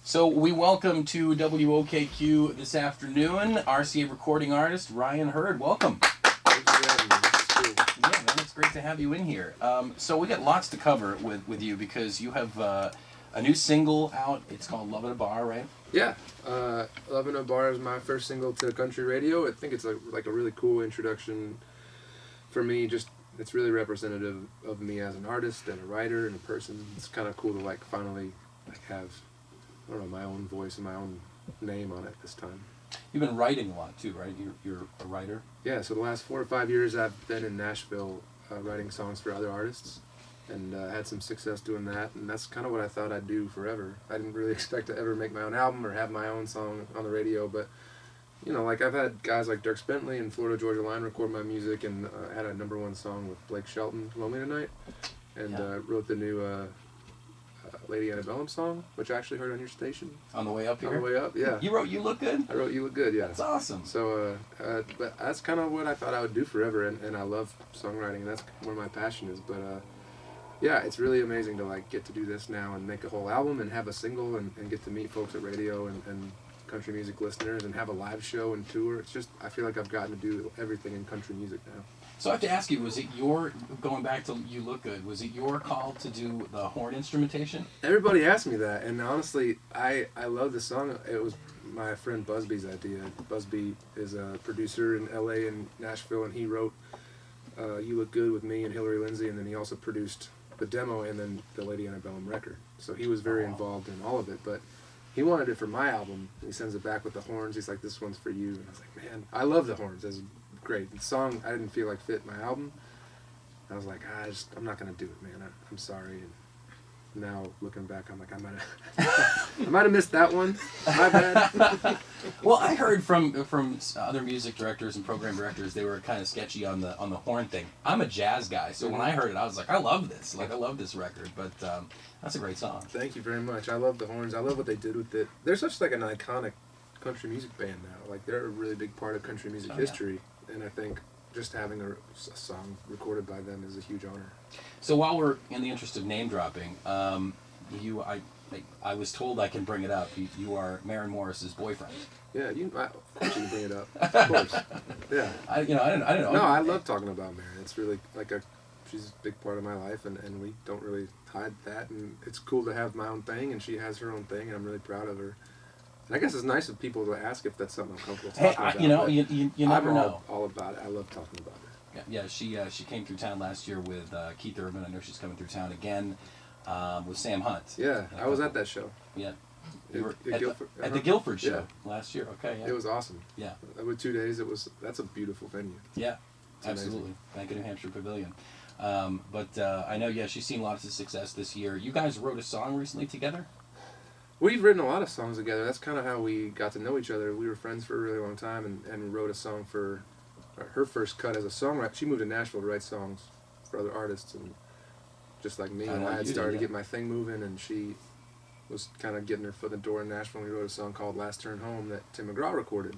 So we welcome to WOKQ this afternoon RCA recording artist Ryan Hurd. Welcome. Thank you for having me. It's cool. Yeah, man, it's great to have you in here. So we got lots to cover with you because you have a new single out. It's called Love at a Bar, right? Yeah, Love in a Bar is my first single to country radio. I think it's like a really cool introduction for me. Just it's really representative of me as an artist and a writer and a person. It's kind of cool to like finally have, I don't know, my own voice and my own name on it this time. You've been writing a lot too, right? You're a writer. Yeah, so the last 4 or 5 years I've been in Nashville writing songs for other artists, and had some success doing that, and that's kind of what I thought I'd do forever. I didn't really expect to ever make my own album or have my own song on the radio, but you know, like I've had guys like Dirk Bentley and Florida Georgia Line record my music, and had a #1 song with Blake Shelton, Lonely Tonight, and wrote the new Lady Antebellum song, which I actually heard on your station. On the way up here? On the way up, yeah. You wrote You Look Good? I wrote You Look Good, yeah. That's awesome. So, but that's kind of what I thought I would do forever, and I love songwriting, and that's where my passion is. But yeah, it's really amazing to like get to do this now and make a whole album and have a single and get to meet folks at radio and country music listeners and have a live show and tour. It's just, I feel like I've gotten to do everything in country music now. So I have to ask you, was it going back to You Look Good, was it your call to do the horn instrumentation? Everybody asked me that, and honestly, I love the song. It was my friend Busby's idea. Busby is a producer in LA and Nashville, and he wrote You Look Good with me and Hillary Lindsay, and then he also produced the demo and then the Lady Antebellum record. So he was very involved in all of it, but he wanted it for my album. He sends it back with the horns. He's like, this one's for you. And I was like, man, I love the horns. It's great. The song I didn't feel like fit my album. I was like, I'm not gonna do it, man. I'm sorry. And now looking back, I'm like, I might have missed that one. My bad. Well, I heard from other music directors and program directors, they were kind of sketchy on the horn thing. I'm a jazz guy, so when I heard it, I was like, I love this. Like, I love this record. But that's a great song. Thank you very much. I love the horns. I love what they did with it. They're such like an iconic country music band now. Like, they're a really big part of country music history. And I think just having a song recorded by them is a huge honor. So while we're in the interest of name dropping, I was told I can bring it up. You are Maren Morris's boyfriend. Yeah, of course you can bring it up. Of course. Yeah. I don't know. No, I love talking about Maren. It's really like she's a big part of my life, and we don't really hide that. And it's cool to have my own thing, and she has her own thing, and I'm really proud of her. And I guess it's nice of people to ask if that's something I'm comfortable talking about. You never know. All about it. I love talking about her. Yeah, she came through town last year with Keith Urban. I know she's coming through town again with Sam Hunt. Yeah, I was at that show. Yeah. You were at the Guilford show last year. Okay, yeah. It was awesome. Yeah. With 2 days, that's a beautiful venue. Yeah, absolutely. Bank of New Hampshire Pavilion. But I know, she's seen lots of success this year. You guys wrote a song recently together? We've written a lot of songs together. That's kind of how we got to know each other. We were friends for a really long time and wrote a song for her first cut as a songwriter. She moved to Nashville to write songs for other artists, and just like me, I had started to get my thing moving, and she was kind of getting her foot in the door in Nashville. And we wrote a song called Last Turn Home that Tim McGraw recorded,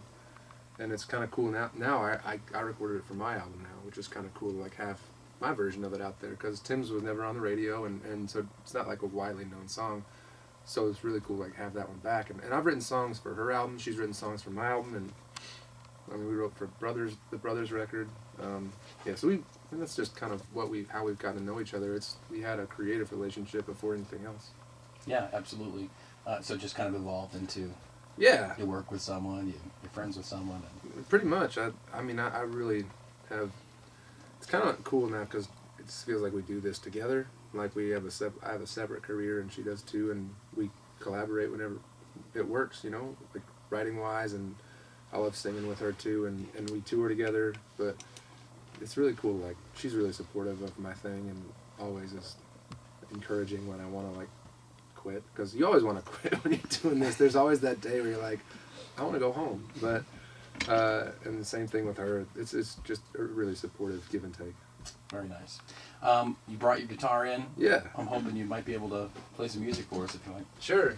and it's kind of cool now I recorded it for my album now, which is kind of cool to like have my version of it out there, because Tim's was never on the radio, and so it's not like a widely known song. So it's really cool to like have that one back, and I've written songs for her album. She's written songs for my album, and I mean we wrote for the Brothers record. So and that's just kind of how we've gotten to know each other. We had a creative relationship before anything else. Yeah, absolutely. So it just kind of evolved into you work with someone, you're friends with someone. Pretty much. I mean I really have. It's kind of cool now because it just feels like we do this together. Like I have a separate career and she does too, and we collaborate whenever it works, like writing wise, and I love singing with her too, and we tour together. But it's really cool. Like she's really supportive of my thing and always is encouraging when I want to like quit, because you always want to quit when you're doing this. There's always that day where you're like, I want to go home. But and the same thing with her. It's just a really supportive give and take. Very nice. You brought your guitar in. Yeah. I'm hoping you might be able to play some music for us if you like. Sure.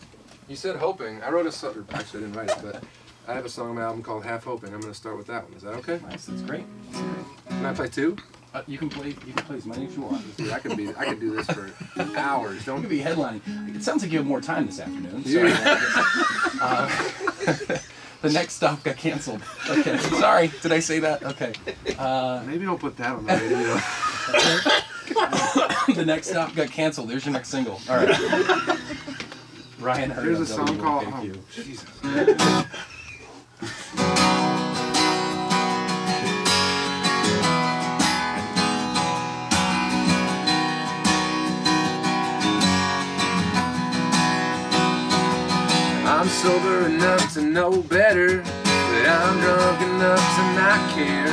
You said hoping. I wrote a song. Actually, I didn't write it, but I have a song on my album called Half Hoping. I'm going to start with that one. Is that okay? Nice. That's great. Can I play two? You can play as many as you want. Dude, I could do this for hours. You could be headlining. It sounds like you have more time this afternoon. So, the next stop got canceled. Okay. Sorry, did I say that? Okay. Maybe I'll put that on the radio. The next stop got canceled. There's your next single. All right. Ryan Hurd. There's a song called. WOKQ. Oh, Jesus. I'm sober enough to know better, but I'm drunk enough to not care.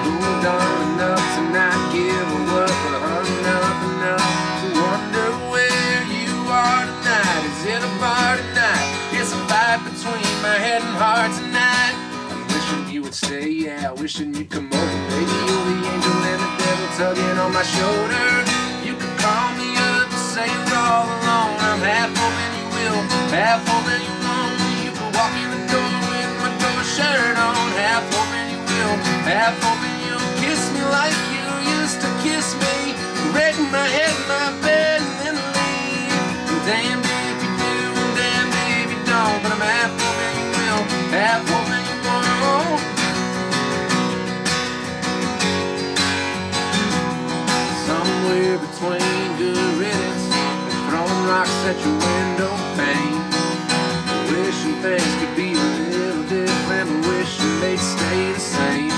Moved on enough to not give a what, but hung up enough to wonder where you are tonight. Is it a bar tonight? It's a fight between my head and heart tonight. I'm wishing you would stay, yeah, wishing you'd come over. Baby, you're the angel and the devil tugging on my shoulder. You could call me up and say you're all alone. I'm half hoping you will, half hoping you won't. You can walk in the door with my door shirt on. Half hoping you will, half hoping you'll kiss me like you used to kiss me. Wreck my head, my bed, and then leave. And damned if you do, and damned if you don't. But I'm half hoping you will, half hoping you won't. Somewhere between good riddance and throwing rocks at your window pane, wishing things could be a little different, wishing they'd stay the same.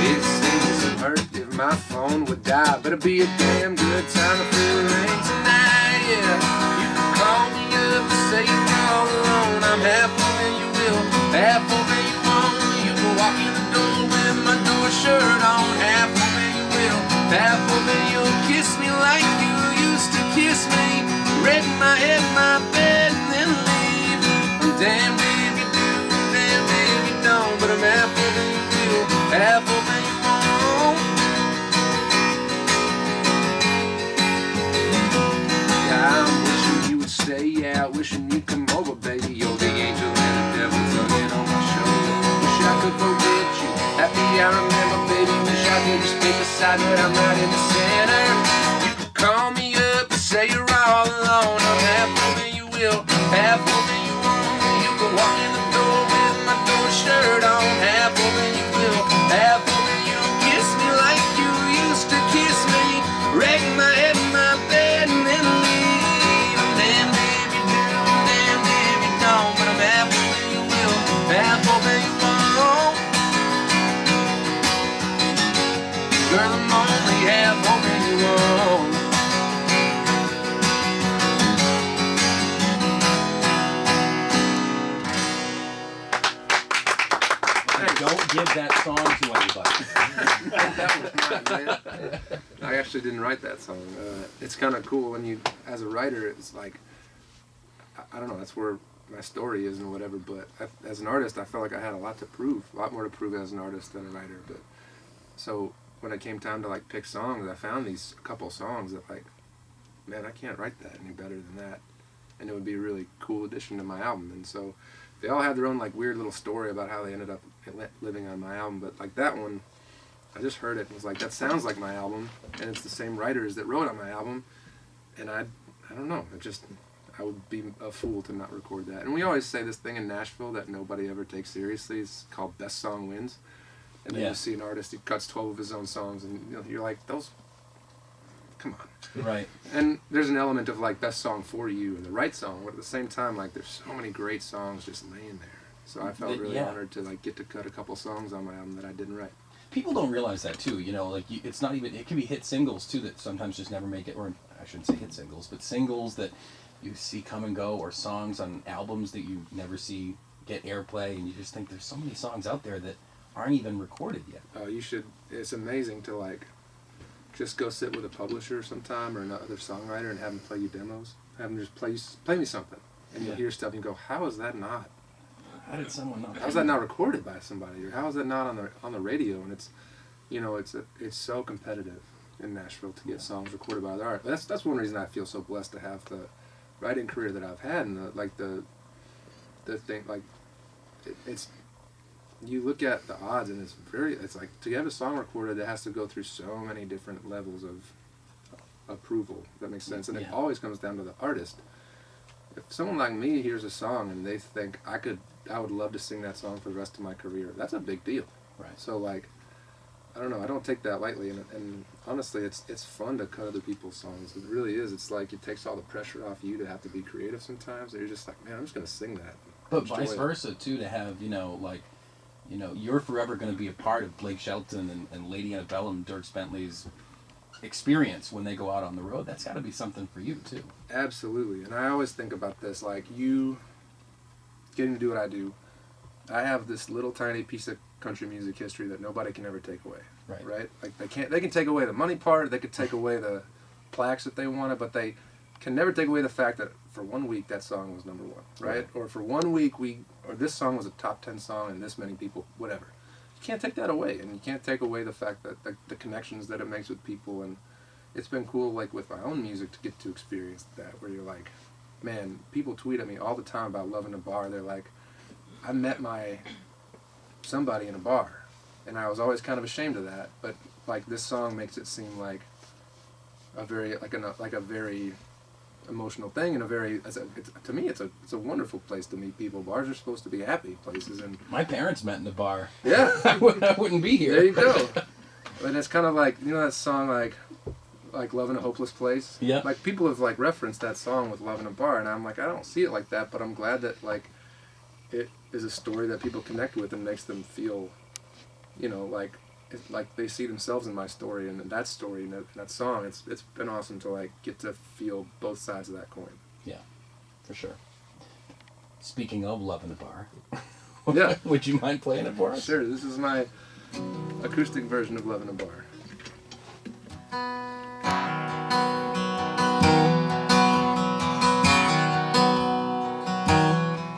It seems to hurt if my phone would die, but it'd be a damn good time to feel the rain tonight. Yeah, you can call me up and say you're all alone. I'm half hoping you will, half hoping you won't. You can walk in the door with my door shirt on. Half hoping you will, half hoping you'll kiss me like you used to kiss me. Wreck my head, my bed, and then leave. I'm damned if you do, damned if you don't. But I'm half hoping you will, half hoping you won't. Yeah, I'm wishing you would stay, yeah, wishing you'd come over, baby. You're the angel and the devil tugging on my shoulder. Wish I could forget you, happy I remember, baby. Wish I could just pick a side, but I'm not in the center. You could call me up and say you're all alone. I'm half hoping you will, half hoping you won't. You can walk in the door with my door shirt on. Half hoping you will, half hoping you'll kiss me like you used to kiss me. Wreck my head, my bed, and then leave. I'm damned if you do, damned if you don't. But I'm half hoping you will, half hoping you won't. Girl, I'm only half hoping you won't. Don't give that song to anybody. That was mine, man. I actually didn't write that song. It's kind of cool when you, as a writer, it's like, I don't know, that's where my story is and whatever, but as an artist, I felt like I had a lot to prove, a lot more to prove as an artist than a writer. But so when it came time to like pick songs, I found these couple songs that like, man, I can't write that any better than that. And it would be a really cool addition to my album. And so they all had their own like weird little story about how they ended up living on my album. But like that one, I just heard it and was like, that sounds like my album, and it's the same writers that wrote on my album. And I don't know, I would be a fool to not record that. And we always say this thing in Nashville that nobody ever takes seriously. It's called Best Song Wins. And then you see an artist who cuts 12 of his own songs, and you're like, those, come on. Right. And there's an element of like best song for you and the right song, but at the same time, like there's so many great songs just laying there. So I felt really honored to like get to cut a couple songs on my album that I didn't write. People don't realize that too, like it's not even, it can be hit singles too that sometimes just never make it, or I shouldn't say hit singles, but singles that you see come and go, or songs on albums that you never see get airplay, and you just think there's so many songs out there that aren't even recorded yet. Oh, you should, it's amazing to like just go sit with a publisher sometime or another songwriter and have them play you demos. Have them just play me something, and you'll hear stuff and you go, how is that not? How did someone not? How's that not recorded by somebody, or how is that not on the radio? And it's, it's so competitive in Nashville to get songs recorded by other artists. That's one reason I feel so blessed to have the writing career that I've had, and the thing like it's you look at the odds, and it's like to have a song recorded that has to go through so many different levels of approval. If that makes sense. And it always comes down to the artist. If someone like me hears a song and they think I would love to sing that song for the rest of my career, that's a big deal. Right. So like, I don't know, I don't take that lightly, and honestly, it's fun to cut other people's songs. It really is. It's like it takes all the pressure off you to have to be creative sometimes. You're just like, man, I'm just gonna sing that. But vice versa too, to have you're forever going to be a part of Blake Shelton and Lady Antebellum, Dierks Bentley's experience when they go out on the road. That's got to be something for you too. Absolutely, and I always think about this, like you getting to do what I do. I have this little tiny piece of country music history that nobody can ever take away. Right? Like they can take away the money part, they could take away the plaques if they wanted, but they can never take away the fact that for 1 week that song was number one, right? Or for 1 week or this song was a top 10 song and this many people, whatever. You can't take that away, and you can't take away the fact that the connections that it makes with people. And it's been cool, like with my own music, to get to experience that, where you're like, man, people tweet at me all the time about loving a bar. They're like, I met somebody in a bar, and I was always kind of ashamed of that, but like this song makes it seem like a very very emotional thing, and to me it's a wonderful place to meet people. Bars are supposed to be happy places, and my parents met in a bar. Yeah. I wouldn't be here. There you go. And it's kind of like, that song like Love in a Hopeless Place. Yeah. Like people have like referenced that song with Love in a Bar, and I'm like, I don't see it like that, but I'm glad that like it is a story that people connect with and makes them feel, like they see themselves in my story and that story and that song. It's been awesome to like get to feel both sides of that coin. Yeah, for sure. Speaking of Love in a Bar, yeah, would you mind playing it for us? Sure. This is my acoustic version of Love in a Bar.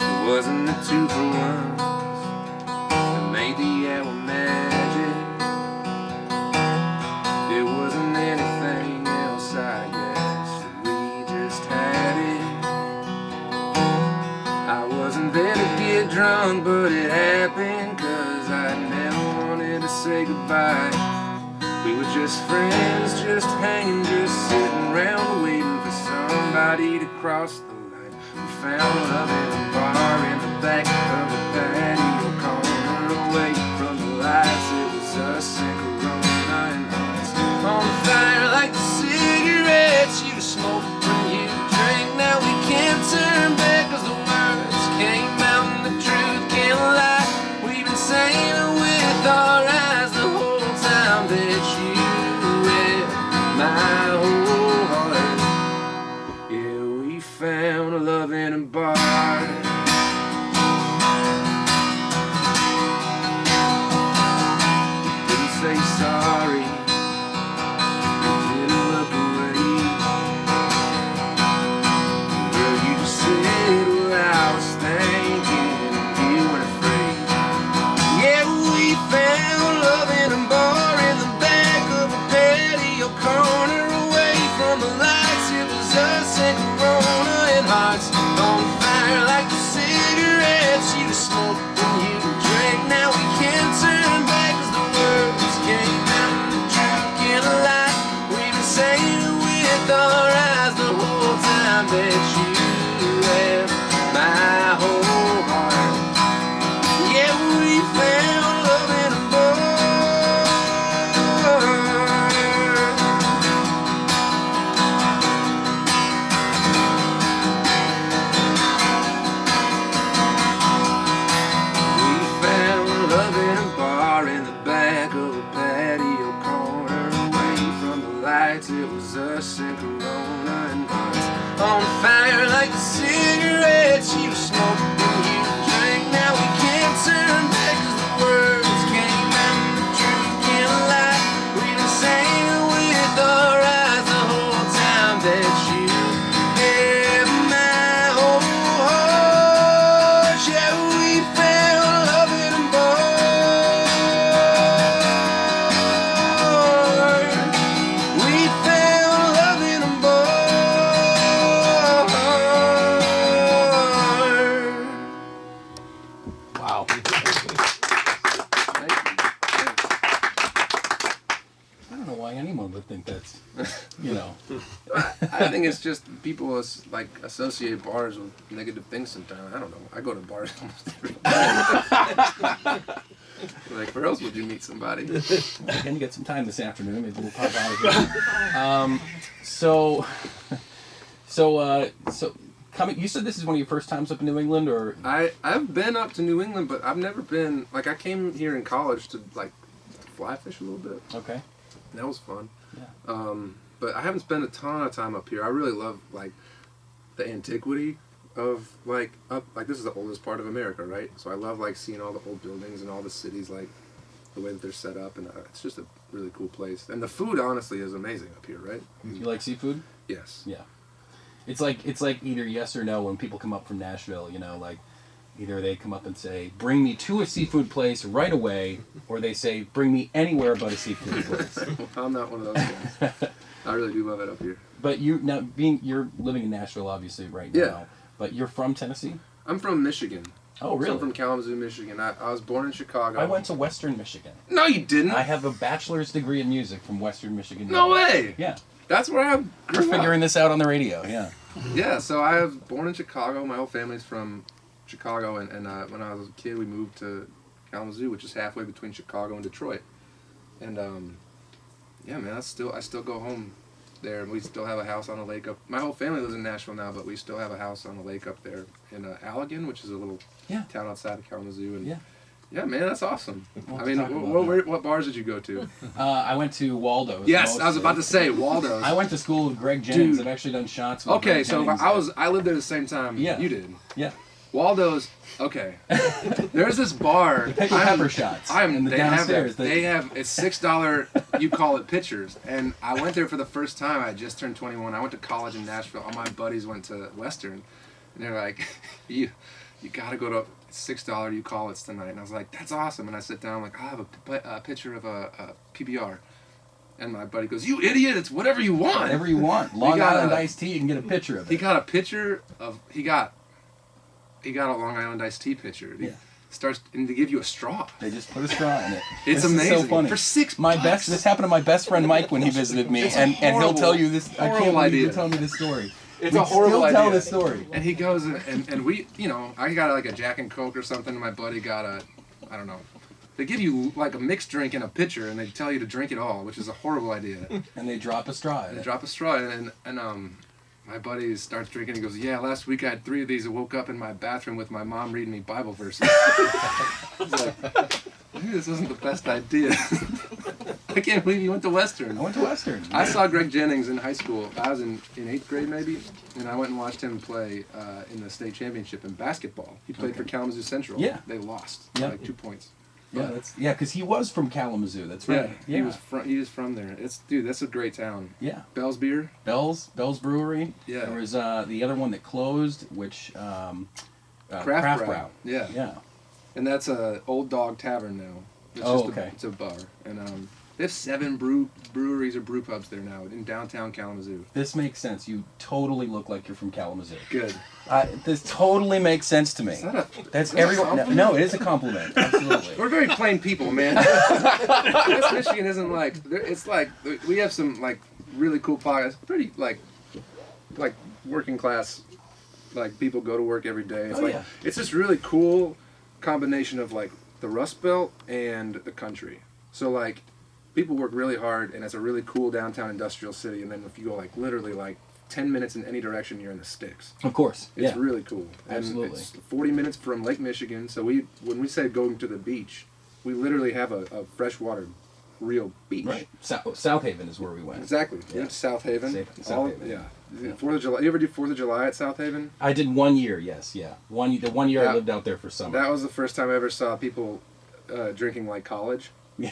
It wasn't the 2-for-1s that made the hour magic. There wasn't anything else, I guess. We just had it. I wasn't there to get drunk, but it happened, 'cause I never wanted to say goodbye. We were just friends, just hanging, just sitting around waiting for somebody to cross the line. We found love in a bar in the back of a patio corner, away from the lights. It was us and Corona and hearts on fire like the cigarettes you smoke when you drink. Now we can't turn back, 'cause the words came out and the truth can't lie. We've been saying it with our eyes the whole time that you had my whole heart. Yeah, we found love in a bar. Didn't say sorry, didn't look away. Girl, you just said what I was thinking, you weren't afraid. Yeah, we found love in a bar in the back of a patio corner, away from the lights. It was us and Corona and hearts on fire like the cigarettes you smoke when you drink. Now we can't turn back, 'cause the words came out and the truth can't lie. We've been saying it with our eyes the whole time that you have my whole heart. Yeah, we found love in a bar. think it's just people associate bars with negative things sometimes. I don't know. I go to bars almost every day. Like, where else would you meet somebody? Again, you get some time this afternoon. Maybe we'll pop out again. So coming. You said this is one of your first times up in New England, or I've been up to New England, but I've never been. Like, I came here in college to fly fish a little bit. Okay. That was fun. Yeah. But I haven't spent a ton of time up here. I really love the antiquity of this is the oldest part of America, right? So I love seeing all the old buildings and all the cities, the way that they're set up, and it's just a really cool place. And the food, honestly, is amazing up here, right? You like seafood? Yes. Yeah. It's like either yes or no when people come up from Nashville. Either they come up and say, "Bring me to a seafood place right away," or they say, "Bring me anywhere but a seafood place." I'm not one of those guys. I really do love it up here. But you're living in Nashville, obviously, right now. Yeah. But you're from Tennessee? I'm from Michigan. Oh, really? So I'm from Kalamazoo, Michigan. I was born in Chicago. I went to Western Michigan. No, you didn't. I have a bachelor's degree in music from Western Michigan. No way. Yeah. That's where I We're figuring this out on the radio. Yeah. Yeah. So I was born in Chicago. My whole family's from Chicago, and when I was a kid, we moved to Kalamazoo, which is halfway between Chicago and Detroit. And yeah, man, I still go home there, and we still have a house on a lake up. My whole family lives in Nashville now, but we still have a house on a lake up there in Allegan, which is a little town outside of Kalamazoo. And yeah, man, that's awesome. I mean, what bars did you go to? I went to Waldo's. Yes, mostly. I was about to say Waldo's. I went to school with Greg Jennings. Dude. I've actually done shots with Okay, Greg so Jennings. I lived there the same time you did. Yeah. Waldo's, okay. There's this bar. The pickle pepper shots. They have it's $6. You call it pitchers, and I went there for the first time. I just turned 21. I went to college in Nashville. All my buddies went to Western, and they're like, "You gotta go to $6. You call it tonight." And I was like, "That's awesome." And I sit down, I'm like, "I have a picture of a PBR." And my buddy goes, "You idiot! It's whatever you want. Whatever you want. Long Island iced tea. You can get a picture of it." He got a picture of he got a Long Island iced tea pitcher. He starts and they give you a straw. They just put a straw in it. It's this amazing. Is so funny. For $6. This happened to my best friend Mike when he visited me, and he'll tell you this. I can't believe you tell me this story. It's a horrible idea. Tell this story. And he goes and we, I got a Jack and Coke or something. And my buddy got I don't know. They give you a mixed drink in a pitcher, and they tell you to drink it all, which is a horrible idea. And they drop a straw in it. They drop a straw in, and my buddy starts drinking. He goes, "Yeah, last week I had 3 of these. I woke up in my bathroom with my mom reading me Bible verses." I was like, maybe this wasn't the best idea. I can't believe you went to Western. I went to Western. I saw Greg Jennings in high school. I was in 8th grade maybe, and I went and watched him play in the state championship in basketball. He played for Kalamazoo Central. Yeah. They lost by 2 points. Yeah, because he was from Kalamazoo. That's right. Yeah, he was from there. That's a great town. Yeah. Bell's Beer. Bell's Brewery. Yeah. There was the other one that closed, which Craft Brow. Yeah. Yeah. And that's a Old Dog Tavern now. It's it's a bar, and they have 7 breweries or brew pubs there now in downtown Kalamazoo. This makes sense. You totally look like you're from Kalamazoo. Good. This totally makes sense to me. That's everyone. No, it is a compliment. Absolutely. We're very plain people, man. West Michigan isn't it's we have some really cool podcasts. Pretty like working class, people go to work every day. It's it's this really cool combination of the Rust Belt and the country. So people work really hard, and it's a really cool downtown industrial city. And then if you go literally 10 minutes in any direction, you're in the sticks. Of course. It's really cool. Absolutely. And it's 40 minutes from Lake Michigan. So when we say going to the beach, we literally have a freshwater real beach. Right. South Haven is where we went. Exactly. We went to South Haven. South Haven. Yeah. 4th of July. You ever do 4th of July at South Haven? I did 1 year, yes, yeah. The 1 year I lived out there for summer. That was the first time I ever saw people drinking like college. Yeah.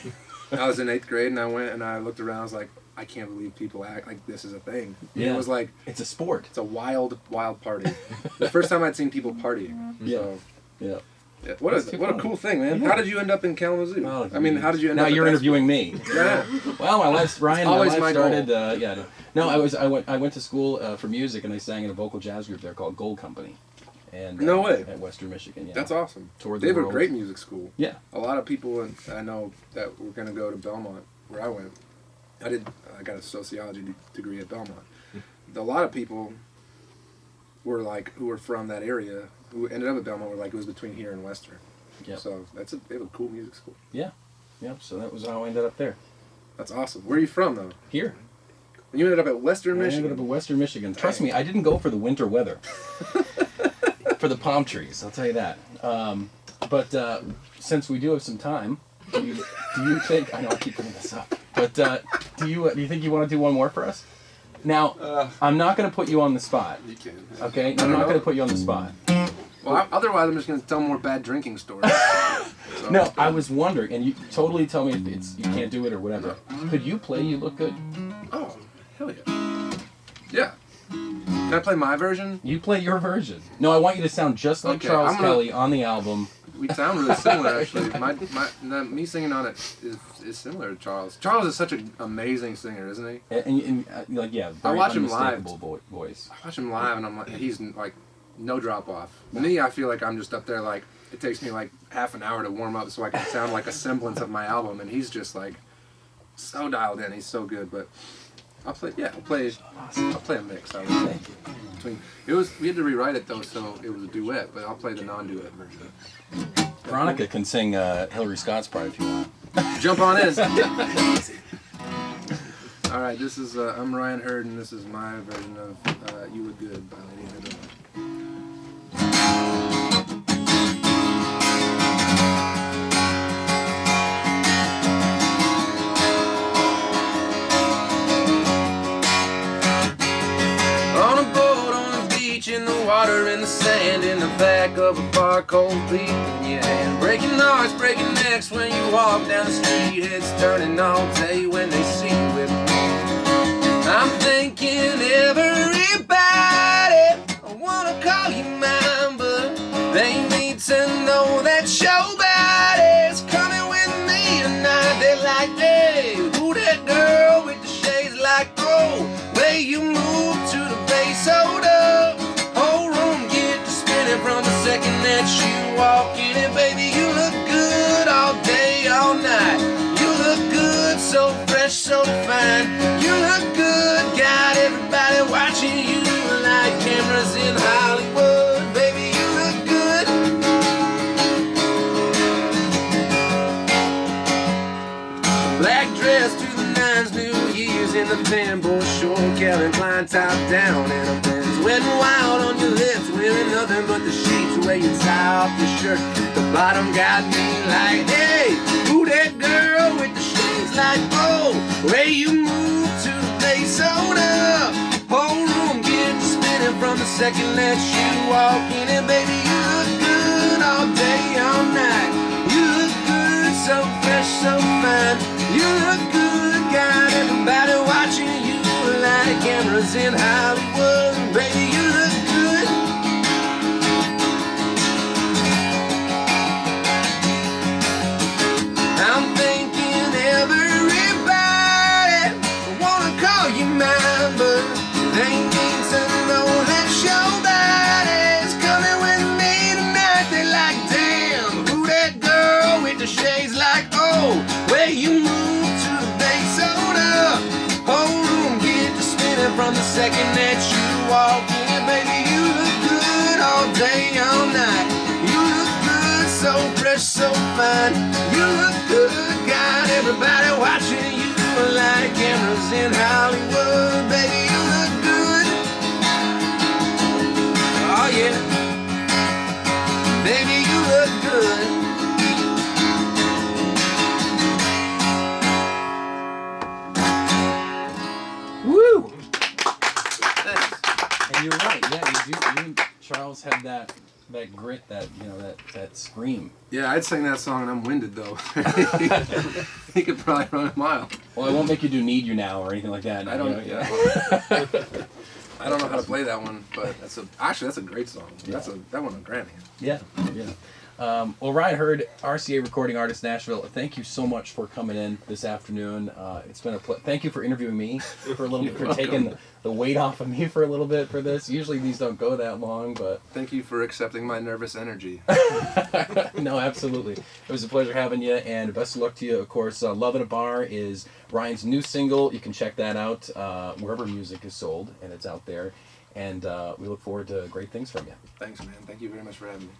I was in 8th grade, and I went and I looked around. I was like, I can't believe people act like this is a thing. Yeah. It was it's a sport. It's a wild, wild party. The first time I'd seen people partying. Yeah. So, yeah. Yeah. What a cool thing, man. Yeah. How did you end up in Kalamazoo? Oh, I mean, how did you end up? Now you're interviewing me. Yeah. Well, my life started. Goal. I went to school for music, and I sang in a vocal jazz group there called Gold Company. And no way. At Western Michigan. Yeah. That's awesome. Toured they the have world. a great music school. Yeah. A lot of people I know that were going to go to Belmont, where I went. I got a sociology degree at Belmont. a lot of people were like, who were from that area, who ended up at Belmont, were like, it was between here and Western. Yep. So they have a cool music school. Yeah. Yep. So that was how I ended up there. That's awesome. Where are you from, though? Here. You ended up at Western Michigan? I ended up at Western Michigan. Trust me, I didn't go for the winter weather. For the palm trees, I'll tell you that. But since we do have some time, do you think... I know I keep bringing this up. But do you think you want to do one more for us? Now, I'm not going to put you on the spot. You can. Okay? I'm not going to put you on the spot. Well, otherwise I'm just going to tell more bad drinking stories. So. No, I was wondering, and you totally tell me if you can't do it or whatever. Could you play You Look Good? Oh, hell yeah. Yeah. Can I play my version? You play your version. No, I want you to sound just like Charles Kelly on the album. We sound really similar, actually. Me singing on it is similar to Charles. Charles is such an amazing singer, isn't he? And like, yeah, I watch him live. Voice. I watch him live, and I'm like, he's like, no drop off. Me, I feel like I'm just up there, like, it takes me like half an hour to warm up so I can sound like a semblance of my album, and he's just like so dialed in. He's so good, but I'll play a mix. I would say. We had to rewrite it though, so it was a duet, but I'll play the non-duet version. Veronica can sing Hillary Scott's part if you want. Jump on in. All right, this is I'm Ryan Hurd, and this is my version of "You Look Good" by Lady Gaga. In the water, in the sand, in the back of a bar, cold beat in your hand. Breaking hearts, breaking necks when you walk down the street. Heads turning all day when they see you with me. I'm thinking everybody, I wanna call you mine, but they need to know that your body's coming with me tonight. They're like, hey, who that girl with the shades? Like, oh, way you move to the bass, hold up. From the second that you walk in, and baby, you look good all day, all night. You look good, so fresh, so fine. You look good, got everybody watching you like cameras in Hollywood. Baby, you look good. Black dress to the nines, New Year's in the van, boy short, Calvin Klein top down, and a Benz. Wet and wild on your lips, wearing nothing but the sheets where you tie off your shirt. The bottom got me like, hey, who that girl with the shades? Like, oh, where you move to the place, hold up. Whole room gets spinning from the second that you walk in, and baby, you look good all day, all night. You look good, so fresh, so fine. You look good, got everybody watching you like cameras in Hollywood. Baby, you look good. I'm thinking everybody, I wanna call you mine, but they need to know that your body's coming with me tonight. They're like, damn, who that girl with the shades? Like, oh, where you move to the bass, hold up. Whole room get to spinning from the second that you walk in, baby, you look good all day, all night. You look good, so fresh, so fine. You look good, got everybody watching you like cameras in Hollywood. Baby, you look good. Oh yeah. Baby, you look good. Woo! And you're right. Yeah, you do. You and Charles had that grit, that scream. Yeah, I'd sing that song, and I'm winded though. He could probably run a mile. Well, I won't make you do "Need You Now" or anything like that. I don't. I don't know how to play that one, but that's a great song. Yeah. That won a Grammy. Yeah, yeah. Well, Ryan Hurd, RCA recording artist, Nashville. Thank you so much for coming in this afternoon. It's been a thank you for interviewing me for a little bit, for taking the weight off of me for a little bit for this. Usually these don't go that long, but Thank you for accepting my nervous energy. no, absolutely. It was a pleasure having you, and best of luck to you. Of course, Love at a Bar is Ryan's new single. You can check that out wherever music is sold, and it's out there. And we look forward to great things from you. Thanks, man. Thank you very much for having me.